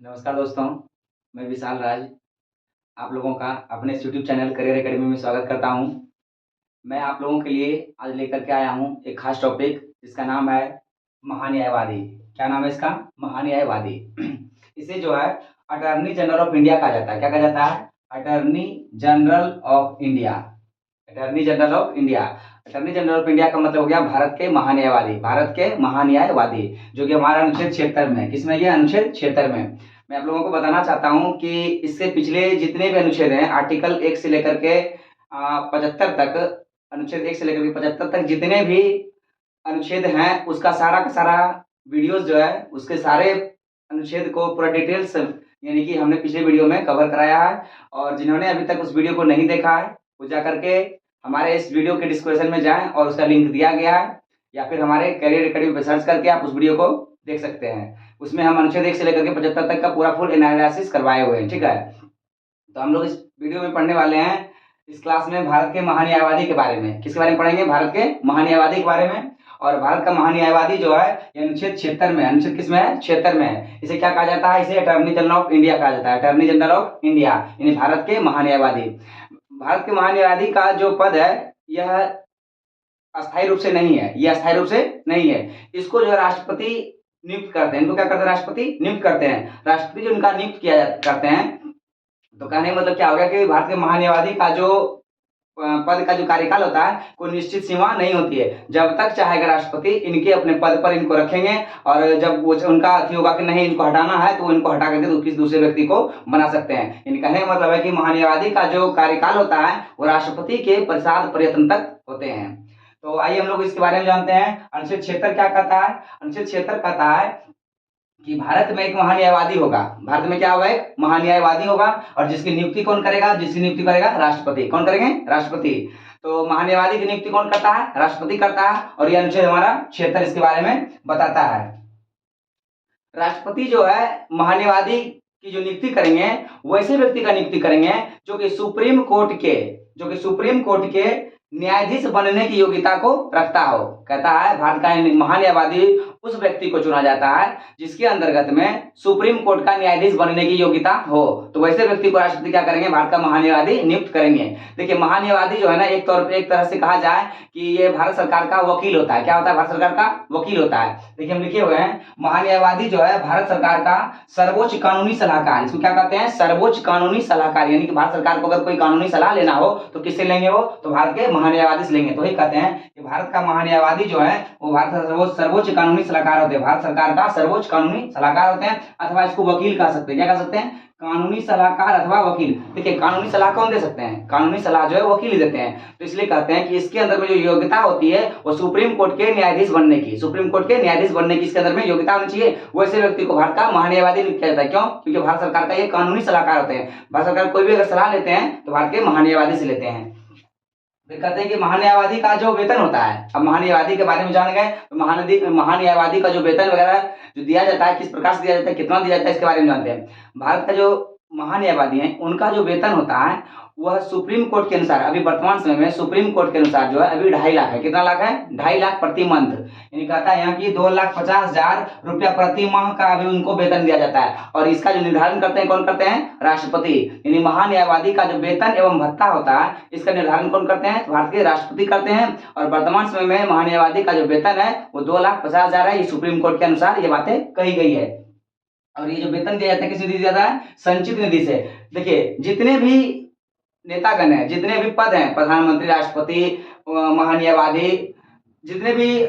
नमस्कार दोस्तों, मैं विशाल राज आप लोगों का अपने इस यूट्यूब चैनल करियर एकेडमी में स्वागत करता हूँ। मैं आप लोगों के लिए आज लेकर के आया हूँ एक खास टॉपिक जिसका नाम है महान्यायवादी। क्या नाम है इसका? महान्यायवादी। इसे जो है अटॉर्नी जनरल ऑफ इंडिया कहा जाता है। क्या कहा जाता है? Attorney general of India. Attorney general of India. Attorney general of India का मतलब हो गया भारत के महान्यायवादी। भारत के महान्यायवादी जो कि हमारा अनुच्छेद 76 में, किसमें? ये अनुच्छेद 76 में। मैं आप लोगों को बताना चाहता हूं कि इससे पिछले जितने भी अनुच्छेद हैं, आर्टिकल 1 से लेकर के 75 तक, अनुच्छेद 1 से लेकर के 75 तक जितने भी अनुच्छेद हैं, उसका सारा का सारा वीडियोस जो है, उसके सारे अनुच्छेद को पूरा डिटेल्स यानी कि हमने पिछले वीडियो में कवर कराया है। और जिन्होंने अभी तक उस वीडियो को नहीं देखा है, वो जा करके हमारे इस वीडियो के डिस्क्रिप्शन में जाएं और उसका लिंक दिया गया है, या फिर हमारे करियर एकेडमी पर सर्च करके आप उस वीडियो को देख सकते हैं। उसमें हम अनुच्छेद 1 से लेकर के 75 तक का पूरा फुल एनालिसिस करवाए हुए हैं। ठीक है, तो हम लोग इस वीडियो में पढ़ने वाले हैं इस क्लास में भारत के महान्यायवादी के बारे में। किसके बारे में पढ़ेंगे? भारत के महान्यायवादी के बारे में। और भारत का महान्यायवादी जो है ये अनुच्छेद 76 में, अनुच्छेद किसमें है? 76 में है। इसे क्या कहा जाता है? इसे अटॉर्नी जनरल ऑफ इंडिया कहा जाता है। अटॉर्नी जनरल ऑफ इंडिया यानी भारत के महान्यायवादी। भारत के महान्यायवादी का जो पद है यह अस्थायी रूप से नहीं है, ये अस्थायी रूप से नहीं है। इसको जो है राष्ट्रपति नियुक्त करते हैं। इनको क्या करते हैं? राष्ट्रपति नियुक्त करते हैं। राष्ट्रपति जो इनका नियुक्त करते हैं, तो कहने का मतलब क्या हो गया कि भारत के महान्यायवादी का जो पद का जो कार्यकाल होता है, कोई निश्चित सीमा नहीं होती है। जब तक चाहेगा राष्ट्रपति इनके अपने पद पर इनको रखेंगे, और जब वो उनका अथी होगा कि नहीं इनको हटाना है, तो इनको हटा करके तो किसी दूसरे व्यक्ति को बना सकते हैं। इनका कहने का मतलब है कि महान्यायवादी का जो कार्यकाल होता है वो राष्ट्रपति के प्रसाद प्रयत्न तक होते हैं। तो आइए हम लोग इसके बारे में जानते हैं। अनुच्छेद 76 क्या कहता है? अनुच्छेद 76 कहता है कि भारत में एक महान्यायवादी होगा। भारत में क्या होगा? एक महान्यायवादी होगा। और जिसकी नियुक्ति कौन करेगा? जिसकी नियुक्ति करेगा राष्ट्रपति। कौन करेंगे? राष्ट्रपति। तो महान्यायवादी की नियुक्ति कौन करता है? राष्ट्रपति करता है। और यह अनुच्छेद हमारा 76 इसके बारे में बताता है। राष्ट्रपति जो है महान्यायवादी की जो नियुक्ति करेंगे, वैसे व्यक्ति का नियुक्ति करेंगे जो कि सुप्रीम कोर्ट के न्यायाधीश बनने की योग्यता को रखता हो। कहता है भारत का महान्यायवादी उस व्यक्ति को चुना जाता है जिसके अंतर्गत में सुप्रीम कोर्ट का न्यायाधीश बनने की योग्यता हो। तो वैसे व्यक्ति को राष्ट्रपति क्या करेंगे? भारत का महान्यायवादी नियुक्त करेंगे। देखिए, महान्यायवादी जो है ना, एक तरह से कहा जाए कि ये भारत सरकार का वकील होता है। क्या होता है? भारत सरकार का वकील होता है। देखिए, हम लिखे हुए हैं महान्यायवादी जो है भारत सरकार का सर्वोच्च कानूनी सलाहकार। इसको क्या कहते हैं? सर्वोच्च कानूनी सलाहकार। यानी कि भारत सरकार को अगर कोई कानूनी सलाह लेना हो तो किससे लेंगे? वो तो भारत के महान्यायवादी से लेंगे। तो ही कहते हैं कि भारत का महान्यायवादी जो है वो भारत का सर्वोच्च कानूनी सलाहकार होते हैं। भारत सरकार का सर्वोच्च कानूनी सलाहकार होते हैं, अथवा इसको वकील कह सकते हैं। क्या कह सकते हैं? कानूनी सलाहकार अथवा वकील। देखिए, कानूनी सलाह कौन दे सकते हैं? कानूनी सलाह जो है वकील ही देते हैं। तो इसलिए कहते हैं कि इसके अंदर में जो योग्यता होती है वो सुप्रीम कोर्ट के न्यायाधीश बनने की, सुप्रीम कोर्ट के न्यायाधीश बनने की इसके अंदर में योग्यता होनी चाहिए। वैसे व्यक्ति को भारत का महान्यायवादी नियुक्त किया जाता है। क्यों? क्योंकि भारत सरकार का ये कानूनी सलाहकार होते हैं। भारत सरकार कोई भी अगर सलाह लेते हैं तो भारत के महान्यायवादी से लेते हैं। फिर कहते हैं कि महान्यायवादी का जो वेतन होता है, अब महान्यायवादी के बारे में जान गए तो महान्यायवादी का जो वेतन वगैरह जो दिया जाता है, किस प्रकार से दिया जाता है, कितना दिया जाता है, इसके बारे में जानते हैं। भारत का जो महान्यायवादी है उनका जो वेतन होता है वह सुप्रीम कोर्ट के अनुसार, अभी वर्तमान समय में सुप्रीम कोर्ट के अनुसार जो है अभी 2.5 लाख है। कितना लाख है? 2.5 लाख प्रति मंथ। यानी कहता है यहाँ की 2,50,000 रुपया प्रति माह का अभी उनको वेतन दिया जाता है। और इसका जो निर्धारण करते हैं, कौन करते हैं? राष्ट्रपति। यानी महान्यायवादी का जो वेतन एवं भत्ता होता है इसका निर्धारण कौन करते हैं? भारत के राष्ट्रपति करते हैं। और वर्तमान समय में महान्यायवादी का जो वेतन है वो 2,50,000 है। ये सुप्रीम कोर्ट के अनुसार ये बातें कही गई है। और ये जो वेतन दिया जाता है किस निधि से दिया जाता है? संचित निधि से। देखिए, जितने भी नेतागण हैं, जितने भी पद हैं, प्रधानमंत्री, राष्ट्रपति, महान्यायवादी, जितने भी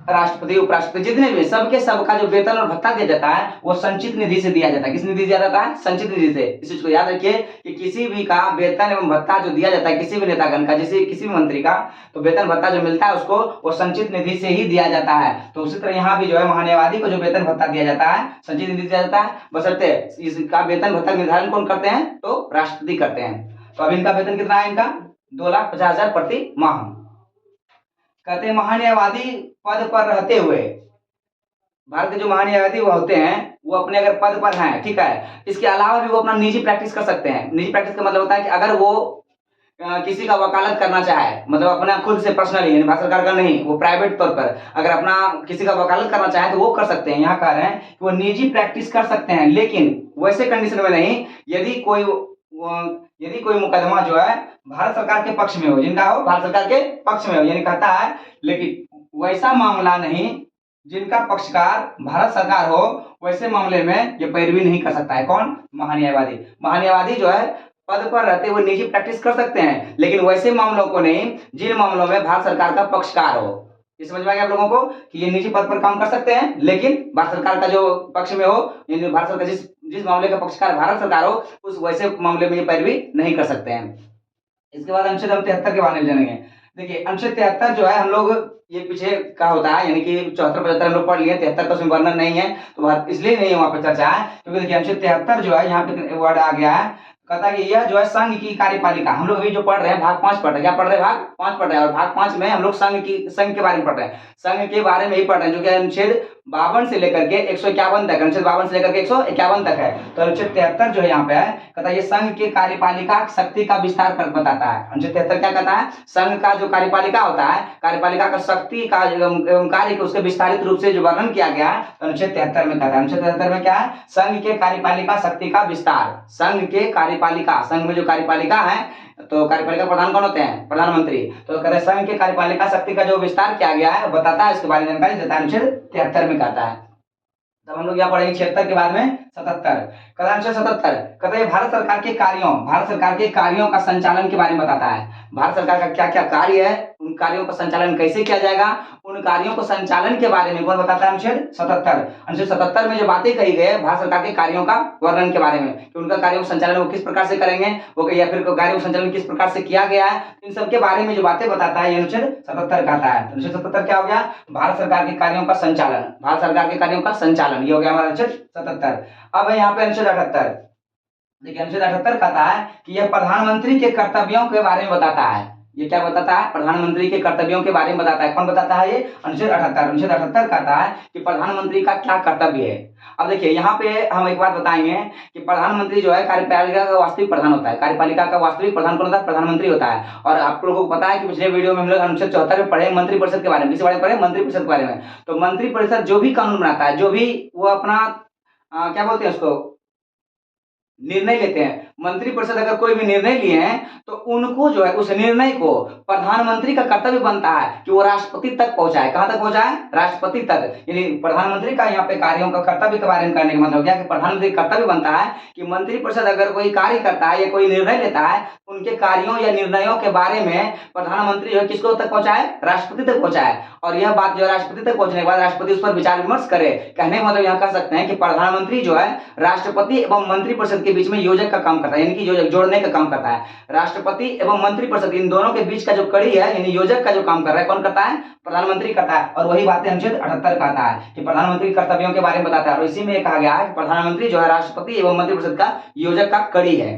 राष्ट्रपति, उपराष्ट्रपति, जितने भी सबके सबका जो वेतन और भत्ता दिया जाता है वो संचित निधि से दिया जाता है। किस निधि से दिया जाता है? संचित निधि से। इस चीज को याद रखिए कि किसी भी का वेतन एवं भत्ता जो दिया जाता है, किसी भी नेतागण का, जैसे किसी भी मंत्री का, तो वेतन भत्ता जो मिलता है उसको वो संचित निधि से ही दिया जाता है। तो उसी तरह यहाँ भी जो है महान्यायवादी को जो वेतन भत्ता दिया जाता है संचित निधि से दिया जाता है, बशर्ते इसका वेतन भत्ता निर्धारण कौन करते हैं? तो राष्ट्रपति करते हैं। तो अब इनका वेतन कितना है? इनका 2,50,000 प्रति माह। कहते हैं महान्यायवादी पद पर रहते हुए, भारत के जो महान्यायवादी वो होते हैं वो अपने अगर पद पर हैं, ठीक है, इसके अलावा भी वो अपना निजी प्रैक्टिस कर सकते हैं। निजी प्रैक्टिस का मतलब होता है कि अगर वो किसी का वकालत करना चाहे, मतलब अपना खुद से पर्सनली, यानी भारत सरकार का नहीं, वो प्राइवेट तौर पर अगर अपना किसी का वकालत करना चाहे तो वो कर सकते हैं। यहाँ कह रहे हैं कि वो निजी प्रैक्टिस कर सकते हैं, लेकिन वैसे कंडीशन में नहीं यदि कोई मुकदमा जो है भारत सरकार के पक्ष में हो, जिनका हो भारत सरकार के पक्ष में हो, यानी कहता है, लेकिन वैसा मामला नहीं जिनका पक्षकार भारत सरकार हो, वैसे मामले में ये पैरवी नहीं कर सकता है। कौन? महान्यायवादी। महान्यायवादी जो है पद पर रहते हुए निजी प्रैक्टिस कर सकते हैं, लेकिन वैसे मामलों को नहीं जिन मामलों में भारत सरकार का पक्षकार हो। ये समझ में आ गया आप लोगों को कि ये निजी पद पर काम कर सकते हैं, लेकिन भारत सरकार का जो पक्ष में हो, यानी भारत सरकार जिस जिस मामले का पक्षकार भारत सरकार हो, उस वैसे मामले में ये पैरवी नहीं कर सकते हैं। इसके बाद अनुच्छेद हम 73 के बारे में जानेंगे। देखिए अनुच्छेद 73 जो है, हम लोग ये पीछे का होता है, यानी कि 74-75 हम लोग पढ़ लिए, 73 का उसमें वर्णन नहीं है, तो इसलिए नहीं वहां पर चर्चा है, क्योंकि देखिए अनुच्छेद 73 जो है, यहाँ पे वर्ड आ गया है, कहता है कि यह जो है संघ की कार्यपालिका, हम लोग अभी जो पढ़ रहे हैं भाग 5 पढ़ रहे हैं, क्या पढ़ रहे हैं? भाग 5 पढ़ रहे हैं, और भाग 5 में हम लोग संघ के बारे में पढ़ रहे हैं, संघ के बारे में ही पढ़ रहे हैं, जो कि अनुच्छेद 52 से लेकर के 151 तक, अनुच्छेद 52 से लेकर के 151 तक है। तो अनुच्छेद 73 जो है यहाँ पे है, कहता है ये संघ के कार्यपालिका शक्ति का विस्तार कर बताता है। अनुच्छेद 73 क्या कहता है? संघ का जो कार्यपालिका होता है, कार्यपालिका का शक्ति का एवं कार्य को उसके विस्तारित रूप से जो वर्णन किया गया है, तो अनुच्छेद 73 में कहता है। अनुच्छेद 73 में क्या है? संघ के कार्यपालिका शक्ति का विस्तार। संघ के कार्यपालिका, संघ में जो कार्यपालिका है, तो कार्यपालिका प्रधान कौन होते हैं? प्रधानमंत्री। तो कहते हैं संघ के कार्यपालिका शक्ति का जो विस्तार किया गया है बताता है, इसके बारे में जानकारी देता है, अनुच्छेद 73 में कहता है। तब हम लोग यहाँ पढ़ेंगे 76 के बाद में 77। कहता है अनुच्छेद 77, कहता है भारत सरकार के कार्यों का संचालन के बारे में बताता है। भारत सरकार का क्या क्या कार्य है, उन कार्यों का संचालन कैसे किया जाएगा, उन कार्यों को संचालन के बारे में कौन बताता है? अनुच्छेद 77। अनुच्छेद 77 में जो बातें कही गई है भारत सरकार के कार्यों का वर्णन के बारे में, कि उनका कार्यों का संचालन वो किस प्रकार से करेंगे, वो या फिर कार्यों का संचालन किस प्रकार से किया गया है, इन सब के बारे में जो बातें बताता है ये अनुच्छेद 77 कहता है। अनुच्छेद 77 क्या हो गया? भारत सरकार के कार्यों का संचालन, भारत सरकार के कार्यों का संचालन, ये हो गया हमारा अनुच्छेद 77। अब है यहाँ पे अनुच्छेद 78। देखिए अनुच्छेद 78 कहता है कि यह प्रधानमंत्री के कर्तव्यों के बारे में बताता है। ये क्या बताता है? प्रधानमंत्री के कर्तव्यों के बारे में बताता है। कौन बताता है? ये अनुच्छेद 78। अनुच्छेद 78 कहता है कि प्रधानमंत्री का क्या कर्तव्य है। अब देखिए यहाँ पे हम एक बात बताएंगे कि प्रधानमंत्री जो है कार्यपालिका का वास्तविक प्रधान होता है। कार्यपालिका का वास्तविक प्रधान कौन होता है? प्रधानमंत्री होता है। और आप लोगों को पता है कि पिछले वीडियो में हम लोग अनुच्छेद 74 में पढ़े मंत्रिपरिषद के बारे में, किस बारे में पढ़े? मंत्रिपरिषद के बारे में। तो मंत्रिपरिषद जो भी कानून बनाता है, जो भी वो अपना क्या बोलते हैं उसको, निर्णय लेते हैं, मंत्रिपरिषद अगर कोई भी निर्णय लिए हैं तो उनको जो है उस निर्णय को प्रधानमंत्री का कर्तव्य बनता है कि वो राष्ट्रपति तक पहुंचाए। कहां तक पहुंचाए? राष्ट्रपति तक। यानी प्रधानमंत्री का यहाँ पे कार्यों का कर्तव्य के बारे में करने का मतलब क्या कि प्रधानमंत्री का कर्तव्य बनता है कि मंत्रिपरिषद अगर कोई कार्य करता है या कोई निर्णय लेता है, उनके कार्यों या निर्णयों के बारे में प्रधानमंत्री जो है किसको तक पहुंचाए? राष्ट्रपति तक पहुंचाए। और यह बात जो है राष्ट्रपति तक पहुंचने के बाद राष्ट्रपति उस पर विचार विमर्श करे। कहने का मतलब यहाँ कह सकते हैं कि प्रधानमंत्री जो है राष्ट्रपति एवं मंत्रिपरिषद के बीच में योजक का काम करता है, यानी कि जोड़ने का काम करता है। राष्ट्रपति एवं मंत्रिपरिषद इन दोनों के बीच का जो कड़ी है, यानी योजक का जो काम कर रहा है, कौन करता है? प्रधानमंत्री करता है। और वही बातें अनुच्छेद 78 कहता है कि प्रधानमंत्री के कर्तव्यों के बारे में बताता है। और इसी में कहा गया है कि प्रधानमंत्री जो है राष्ट्रपति एवं मंत्रिपरिषद का योजक का कड़ी है।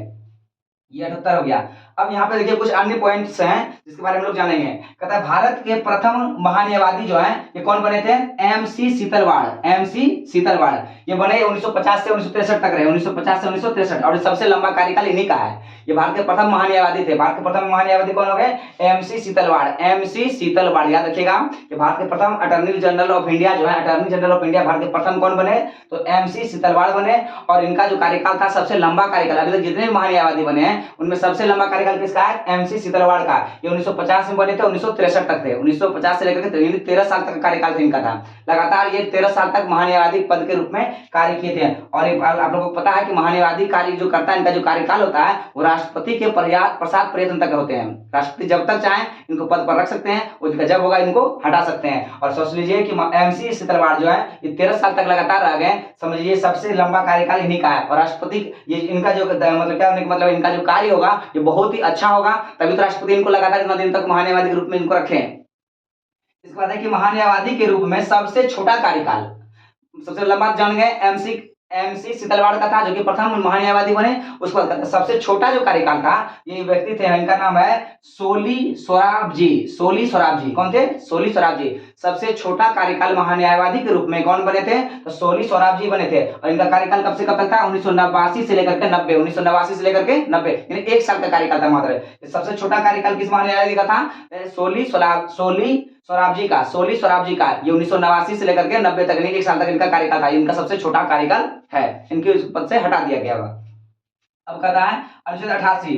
ये 78 हो गया। अब यहाँ पे देखिए कुछ अन्य पॉइंट्स हैं जिसके बारे में लोग जानेंगे। कहता है भारत के प्रथम महान्यायवादी जो है ये कौन बने थे? एमसी सीतलवाड़। एमसी सीतलवाड़ ये बने 1950 से 1963 तक रहे, 1950 से 1963, और सबसे लंबा कार्यकाल इन्हीं का है। ये भारत के प्रथम महान्यायवादी थे। भारत के प्रथम महान्यायवादी कौन हो गए? एमसी सीतलवाड़। एमसी सीतलवाड़ याद रखिएगा कि भारत के प्रथम अटॉर्नी जनरल ऑफ इंडिया जो है, attorney general of India Bharat के प्रथम कौन बने? तो एमसी सीतलवाड़ बने। और इनका जो कार्यकाल था सबसे लंबा कार्यकाल, अभी तक जितने भी महान्यायवादी बने हैं उनमें सबसे लंबा कार्यकाल किसका है? एमसी सीतलवाड़ का। ये 1950 में बने थे, 1963 तक थे। 1950 से लेकर के 13 साल तक का कार्यकाल था इनका था। लगातार ये 13 साल तक महान्यायवादी पद के रूप में कार्य किए थे। और आप लोगों को पता है कि महान्यायवादी कार्य जो करता है, इनका जो कार्यकाल होता है वो राष्ट्रपति के प्रसाद प्रयत्न तक होते हैं। राष्ट्रपति जब तक चाहें इनको पद पर रख सकते हैं, उसका जब होगा इनको हटा सकते हैं। और सोच लीजिए कि एमसी सीतलवाड़ जो है ये 13 साल तक लगातार रह गए। समझिए सबसे लंबा कार्यकाल इन्हीं का है। और राष्ट्रपति ये इनका जो मतलब क्या होने का मतलब इनका जो कार्य होगा ये बहुत ही अच्छा होगा, तभी तो राष्ट्रपति इनको लगातार इतना दिन तक महान्यायवादी के रूप में इनको रखे। इसके बाद है कि महान्यायवादी के रूप में सबसे छोटा कार्यकाल, सबसे लंबा जान गए MC शीतलवाड़ का था, जो कि प्रथम महान्यायवादी बने। उसके बाद सबसे छोटा जो कार्यकाल था, ये व्यक्ति थे, इनका नाम है सोली सोराबजी। सोली सोराबजी कौन थे? सोली सोराबजी। सबसे छोटा कार्यकाल महान्यायवादी के रूप में कौन बने थे? तो सोली सोराबजी बने थे। और इनका कार्यकाल कब से कब तक था? 1989 से लेकर के 90। 1989 से लेकर के 90, यानी 1 साल का कार्यकाल था मात्र। सबसे छोटा कार्यकाल किस महान्यायवादी का था? सोली सोराबजी का। सोली सोराबजी का ये 1989 से लेकर के 90 तक, 1 साल तक इनका कार्यकाल था। इनका सबसे छोटा कार्यकाल है, इनके उस पद से हटा दिया गया। अब कहता है अनुच्छेद 88,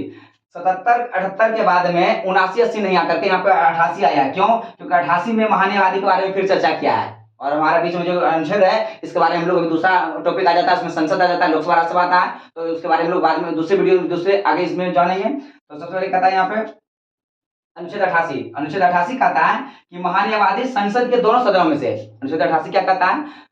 77-78 के बाद में 79-80 नहीं आकर के यहाँ पे 88 आया है। क्यों? क्योंकि 88 में महान्यायवादी के बारे में फिर चर्चा किया है, और हमारे बीच में जो अनुच्छेद है इसके बारे में हम लोग दूसरा टॉपिक आ जाता है, उसमें संसद आ जाता है, लोकसभा राज्यसभा आता है, तो उसके बारे में लोग बाद में दूसरे वीडियो दूसरे आगे इसमें जानेंगे। तो सबसे पहले कहता है यहाँ पे अनुच्छेद 88। अनुच्छेद 88 कहता है कि महान्यायवादी संसद के दोनों सदनों में से। अनुच्छेद 88 क्या कहता है?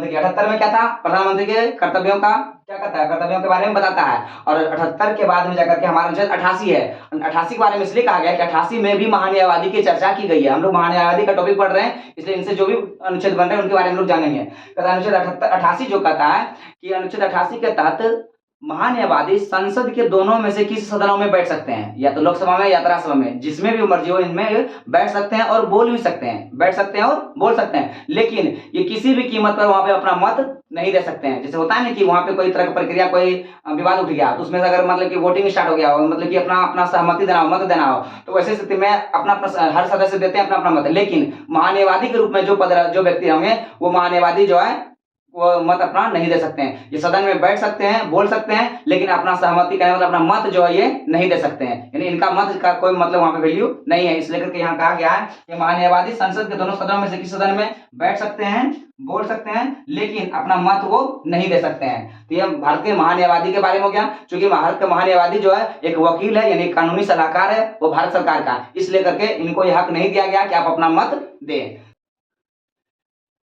देखिए 78 में क्या था? प्रधानमंत्री के कर्तव्यों का क्या कहता है? कर्तव्यों के बारे में बताता है। और 78 के बाद में जाकर के हमारा अनुच्छेद 88 है। 88 के बारे में इसलिए कहा गया कि 88 में भी महान्यायवादी की चर्चा की गई है। हम लोग महान्यायवादी का टॉपिक पढ़ रहे हैं, इसलिए इनसे जो भी अनुच्छेद बन रहे हैं उनके बारे में लोग जानेंगे। अनुच्छेद 88 जो कहता है कि अनुच्छेद 88 के तहत महान्यायवादी संसद के दोनों में से किसी सदनों में बैठ सकते हैं, या तो लोकसभा में या राज्यसभा में, जिसमें भी मर्जी हो इनमें बैठ सकते हैं और बोल भी सकते हैं। बैठ सकते हैं और बोल सकते हैं, लेकिन ये किसी भी कीमत पर वहां पे अपना मत नहीं दे सकते हैं। जैसे होता है ना कि वहां पे कोई तरह की प्रक्रिया, कोई विवाद उठ गया, तो उसमें से अगर मतलब कि वोटिंग स्टार्ट हो गया हो, मतलब कि अपना सहमति देना हो, मत देना हो, तो वैसे स्थिति में अपना हर सदस्य देते हैं अपना मत। लेकिन महान्यायवादी के रूप में जो व्यक्ति होंगे, वो महान्यायवादी जो है वो मत अपना नहीं दे सकते हैं। ये सदन में बैठ सकते हैं, बोल सकते हैं, लेकिन अपना सहमति का मतलब अपना मत जो है ये नहीं दे सकते हैं, यानी इनका मत का कोई मतलब वहां पे वैल्यू नहीं है। इसलिए करके यहाँ कहा गया है कि महान्यायवादी संसद के दोनों सदनों में से किसी सदन में बैठ सकते हैं, बोल सकते हैं, लेकिन अपना मत वो नहीं दे सकते हैं। तो ये भारत के महान्यायवादी के बारे में हो गया। चूंकि भारत का महान्यायवादी जो है एक वकील है, यानी कानूनी सलाहकार है, वो भारत सरकार का, इसलिए करके इनको यह हक नहीं दिया गया कि आप अपना मत दें।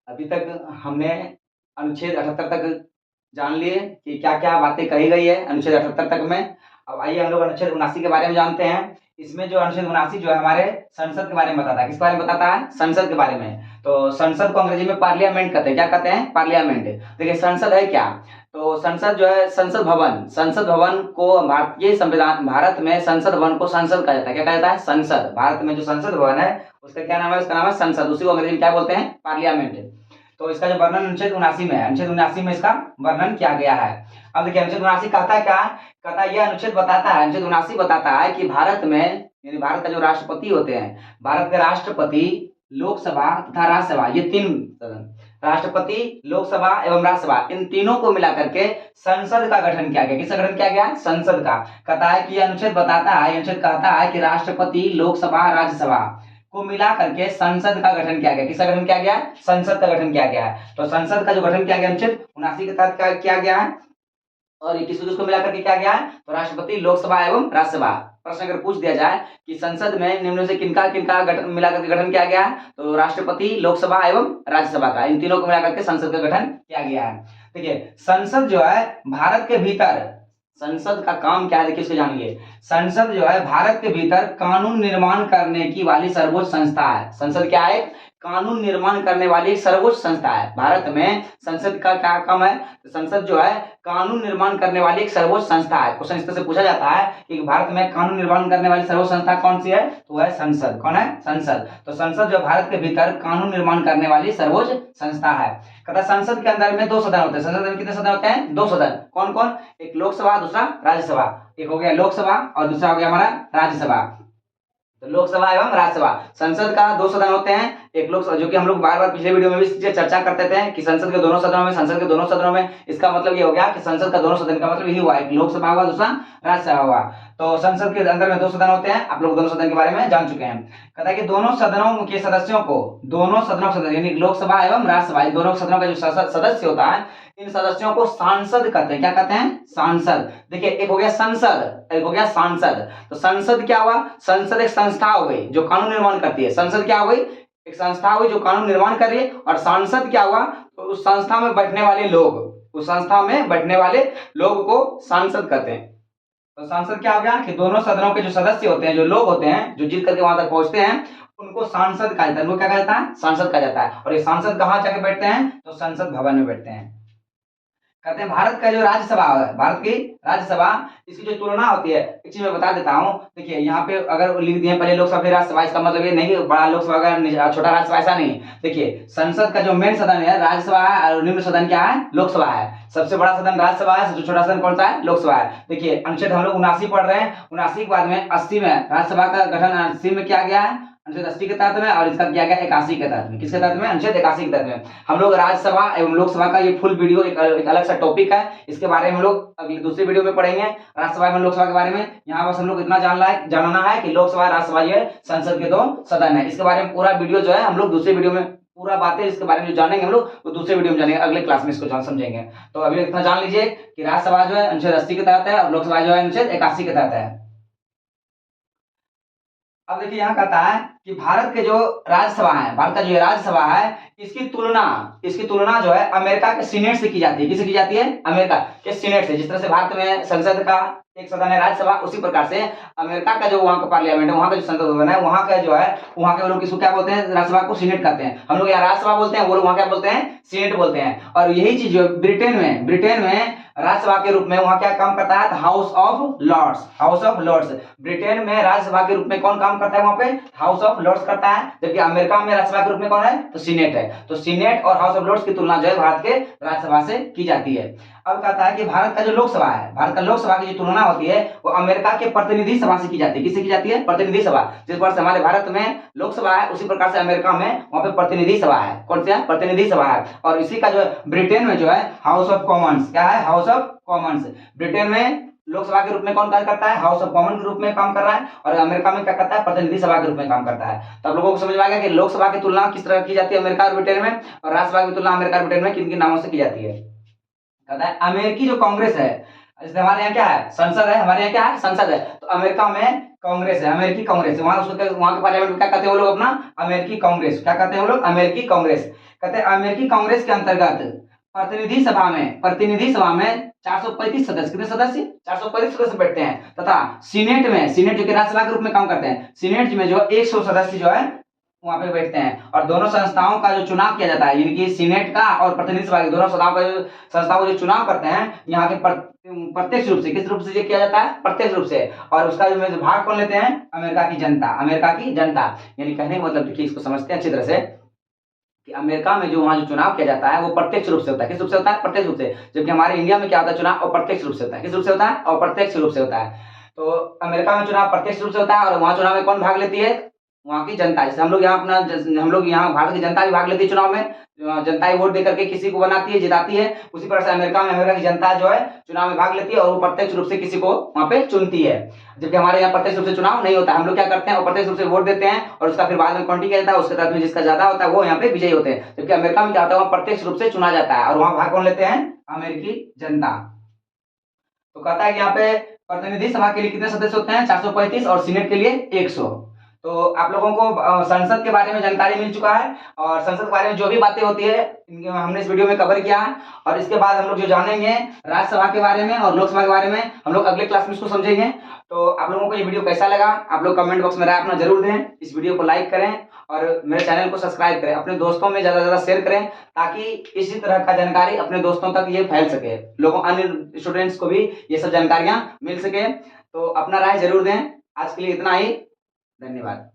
अभी तक हमने अनुच्छेद 78 तक जान लिए कि क्या क्या बातें कही गई है अनुच्छेद 78 तक में। अब आइए हम लोग अनुच्छेद 79 के बारे में जानते हैं। इसमें जो अनुच्छेद 79 जो है हमारे संसद के बारे में बताता है। किस बारे में बताता है? संसद के बारे में। तो संसद को अंग्रेजी में पार्लियामेंट कहते हैं। क्या कहते हैं? पार्लियामेंट। देखिए संसद है क्या? तो संसद जो है संसद भवन। संसद भवन को भारतीय संविधान, भारत में संसद भवन को संसद कहा जाता है। क्या कहा जाता है? संसद। भारत में जो संसद भवन है उसका क्या नाम है? उसका नाम है संसद। उसी को अंग्रेजी में क्या बोलते हैं? पार्लियामेंट। तो इसका जो वर्णन अनुच्छेद 79 में है, अनुच्छेद 79 में इसका वर्णन किया गया है। अब देखिए अनुच्छेद 79 कहता है क्या? कहता है, यह अनुच्छेद बताता है, अनुच्छेद 79 बताता है कि भारत में, यानी भारत का जो राष्ट्रपति होते हैं, भारत के राष्ट्रपति, लोकसभा तथा राज्यसभा, ये 3 सदन, राष्ट्रपति, लोकसभा एवं राज्यसभा, इन तीनों को मिला करके संसद का गठन किया गया। किसका गठन किया गया? संसद का। कहता है कि यह अनुच्छेद बताता है, अनुच्छेद कहता है कि राष्ट्रपति, लोकसभा, राज्यसभा को मिला करके संसद का गठन किया गया। किसका गठन किया गया? संसद का गठन किया गया है। तो संसद का जो गठन किया गया अनुच्छेद 79 के तहत किया गया है, और ये किसको मिला करके किया गया है? तो राष्ट्रपति, लोकसभा एवं राज्यसभा। प्रश्न अगर पूछ दिया जाए कि संसद में निम्न से किनका किनका मिला करके गठन किया गया है, तो राष्ट्रपति, लोकसभा एवं राज्यसभा का, इन तीनों को मिला करके संसद का गठन किया गया है। देखिए संसद जो है भारत के भीतर, संसद का काम क्या है देखिए इसको जानिए। संसद जो है भारत के भीतर कानून निर्माण करने की वाली सर्वोच्च संस्था है। संसद क्या है? कानून निर्माण करने वाली एक सर्वोच्च संस्था है। भारत में संसद का क्या काम है? तो संसद जो है कानून निर्माण करने वाली एक सर्वोच्च संस्था है। क्वेश्चन इस तरह से पूछा जाता है कि भारत में कानून निर्माण करने वाली सर्वोच्च संस्था कौन सी है? तो वह है संसद। कौन है? संसद। तो संसद जो भारत के भीतर कानून निर्माण करने वाली सर्वोच्च संस्था है। कहता संसद के अंदर में 2 सदन होते हैं। संसद में कितने सदन होते हैं? 2 सदन। कौन कौन? एक लोकसभा, दूसरा राज्यसभा। एक हो गया लोकसभा और दूसरा हो गया हमारा राज्यसभा। तो लोकसभा एवं राज्यसभा, संसद का 2 सदन होते हैं। एक लोकसभा, जो कि हम लोग बार बार पिछले वीडियो में भी चर्चा करते थे कि संसद के दोनों सदनों में, संसद के दोनों सदनों में, इसका मतलब ये हो गया कि संसद का दोनों सदन का मतलब यही हुआ, एक लोकसभा हुआ, दूसरा राज्यसभा हुआ। तो संसद के अंदर में 2 सदन होते हैं। आप लोग दोनों सदन के बारे में जान चुके हैं। कहता है कि दोनों सदनों के सदस्यों को, दोनों सदनों के सदस्य यानी लोकसभा एवं राज्यसभा, इन दोनों सदनों का जो सदस्य होता है, इन सदस्यों को सांसद कहते हैं। क्या कहते हैं? सांसद। देखिए एक हो गया संसद, एक हो गया सांसद। तो संसद क्या हुआ? संसद एक संस्था हो गई जो कानून निर्माण करती है। संसद क्या हो गई? एक संस्था हुई जो कानून निर्माण कर रही है। और सांसद क्या हुआ? तो उस संस्था में बैठने वाले लोग, उस संस्था में बैठने वाले लोग को सांसद कहते हैं। तो सांसद क्या हो गया कि दोनों सदनों के जो सदस्य होते हैं, जो लोग होते हैं, जो जीत करके वहां तक पहुंचते हैं, उनको सांसद कहा जाता है। उनको क्या कहा जाता है? सांसद कहा जाता है। और ये सांसद कहाँ जाके बैठते हैं? तो संसद भवन में बैठते हैं। कहते हैं भारत का जो राज्यसभा है, भारत की राज्यसभा, इसकी जो तुलना होती है, एक चीज मैं बता देता हूँ। देखिए यहाँ पे अगर लिख दिए पहले लोकसभा फिर राज्यसभा, इसका मतलब ये नहीं कि बड़ा लोकसभा का छोटा राज्यसभा, ऐसा नहीं। देखिए संसद का जो मेन सदन है राज्यसभा है, और निम्न सदन क्या है, लोकसभा है। सबसे बड़ा सदन राज्यसभा है, सबसे छोटा सदन कौन सा है, लोकसभा है। देखिए अनुच्छेद हम लोग 79 पढ़ रहे हैं, 79 के बाद में 80 में राज्यसभा का गठन 80 में किया गया है, अनुच्छेद 80 के तहत में, और इसका किया गया 81 के तहत में। किसके तहत में, अनुच्छेद 81 के तहत में। हम लोग राज्यसभा एवं लोकसभा का ये फुल वीडियो एक अलग सा टॉपिक है, इसके बारे में हम लोग अगले दूसरे वीडियो में पढ़ेंगे, राज्यसभा में लोकसभा के बारे में। यहाँ बस हम लोग इतना जानना है कि लोकसभा राज्यसभा ये संसद के दो सदन है। इसके बारे में पूरा वीडियो जो है हम लोग दूसरे वीडियो में पूरा बातें इसके बारे में जो जानेंगे हम लोग, वो दूसरे वीडियो में जानेंगे, अगले क्लास में इसको समझेंगे। तो अभी इतना जान लीजिए कि राज्यसभा जो है अनुच्छेद 80 के तहत है, और लोकसभा जो है अनुच्छेद 81 के तहत है। अब देखिए यहाँ कहता है कि भारत के जो राज्यसभा है, भारत का जो राज्यसभा है, इसकी तुलना जो है अमेरिका के सीनेट से की जाती है। किससे की जाती है, अमेरिका के सीनेट से। जिस तरह से भारत में संसद का एक सदन है राज्यसभा, उसी प्रकार से अमेरिका का जो वहाँ का पार्लियामेंट है, वहाँ का जो संसद भवन है, वहाँ का जो है, वहाँ के लोग किसको क्या बोलते हैं, राज्यसभा को सीनेट कहते हैं। हम लोग यहाँ राज्यसभा बोलते हैं, वो लोग वहाँ क्या बोलते हैं, सीनेट बोलते हैं। और यही चीज जो ब्रिटेन में राज्यसभा के रूप में वहां क्या काम करता है, House of Lords. House of Lords Britain में राज्यसभा के रूप में कौन काम करता है, वहां पे हाउस ऑफ लॉर्ड्स करता है। जबकि अमेरिका में राज्यसभा के रूप में कौन है, तो सीनेट है। तो सीनेट और हाउस ऑफ लॉर्ड्स की तुलना जो है भारत के राज्यसभा से की जाती है। अब कहता है कि भारत का जो लोकसभा है, भारत का लोकसभा की जो तुलना होती है वो अमेरिका के प्रतिनिधि सभा से की जाती है। किससे की जाती है, प्रतिनिधि सभा। जिस प्रकार से हमारे भारत में लोकसभा है, उसी प्रकार से अमेरिका में वहां पे प्रतिनिधि सभा है। कौन सी है, प्रतिनिधि सभा है। और इसी का जो ब्रिटेन में जो है हाउस ऑफ कॉमन्स, क्या है, हाउस ऑफ कॉमन्स। ब्रिटेन में लोकसभा के रूप में कौन कार्य करता है, हाउस ऑफ कॉमन के रूप में काम कर रहा है, और अमेरिका में क्या करता है, प्रतिनिधि सभा के रूप में काम करता है। तो आप लोगों को समझ में आ गया कि लोकसभा की तुलना किस तरह की जाती है अमेरिका और ब्रिटेन में, और राज्यसभा की तुलना अमेरिका और ब्रिटेन में किन किन नामों से की जाती है। कहता है अमेरिकी जो कांग्रेस है, जैसे हमारे यहाँ क्या है, संसद है, हमारे यहाँ क्या है, संसद है। तो अमेरिका में कांग्रेस है, अमेरिकी कांग्रेस। वहां के पार्लियामेंट में क्या कहते हैं वो लोग, अपना अमेरिकी कांग्रेस। क्या कहते हैं वो लोग, अमेरिकी कांग्रेस। कहते हैं अमेरिकी कांग्रेस के अंतर्गत प्रतिनिधि सभा में 435 सदस्य, कितने सदस्य, 435 सदस्य बैठते हैं। तथा सीनेट जो कि राज्यसभा के रूप में काम करते हैं, सीनेट में जो 100 सदस्य जो है वहां पे बैठते हैं। और दोनों संस्थाओं का जो चुनाव किया जाता है, यानी कि सीनेट का और प्रतिनिधि सभा के दोनों संस्थाओं का जो चुनाव करते हैं, यहाँ के प्रत्यक्ष रूप से, किस रूप से किया जाता है, प्रत्यक्ष रूप से। और उसका जो भाग कौन लेते हैं, अमेरिका की जनता। यानी कहने का मतलब देखिए, इसको समझते हैं अच्छी तरह से कि अमेरिका में जो वहां जो चुनाव किया जाता है वो प्रत्यक्ष रूप से होता है। किस रूप से होता है, प्रत्यक्ष रूप से। जबकि हमारे इंडिया में क्या होता है, चुनाव अप्रत्यक्ष रूप से होता है। किस रूप से होता है, अप्रत्यक्ष रूप से होता है। तो अमेरिका में चुनाव प्रत्यक्ष रूप से होता है, और वहां चुनाव में कौन भाग लेती है, वहां की जनता। जैसे हम लोग यहाँ भारत की जनता भी भाग लेती है चुनाव में, जनता ही वोट देकर के किसी को बनाती है, जिताती है। उसी प्रकार से अमेरिका की जनता जो है चुनाव में भाग लेती है, और वो प्रत्यक्ष रूप से किसी को वहां पे चुनती है। जबकि हमारे यहाँ प्रत्यक्ष रूप से चुनाव नहीं होता। हम लोग क्या करते हैं, अप्रत्यक्ष रूप से वोट देते हैं, और उसका फिर बाद में काउंटिंग किया जाता है, उसके तहत में जिसका ज्यादा होता है वो यहाँ पे विजयी होते हैं। जबकि अमेरिका में क्या होता है, वहां प्रत्यक्ष रूप से चुना जाता है, और वहां भाग कौन लेते हैं, अमेरिकी जनता। तो कहता है कि यहाँ पे प्रतिनिधि सभा के लिए कितने सदस्य होते हैं, 435, और सीनेट के लिए 100। तो आप लोगों को संसद के बारे में जानकारी मिल चुका है, और संसद के बारे में जो भी बातें होती है हमने इस वीडियो में कवर किया है। और इसके बाद हम लोग जो जानेंगे राज्यसभा के बारे में और लोकसभा के बारे में, हम लोग अगले क्लास में इसको समझेंगे। तो आप लोगों को ये वीडियो कैसा लगा, आप लोग कमेंट बॉक्स में राय अपना जरूर दें। इस वीडियो को लाइक करें, और मेरे चैनल को सब्सक्राइब करें, अपने दोस्तों में ज्यादा से ज्यादा शेयर करें, ताकि इसी तरह का जानकारी अपने दोस्तों तक ये फैल सके, लोगों अन्य स्टूडेंट्स को भी ये सब जानकारियां मिल सके। तो अपना राय जरूर दें। आज के लिए इतना ही, धन्यवाद।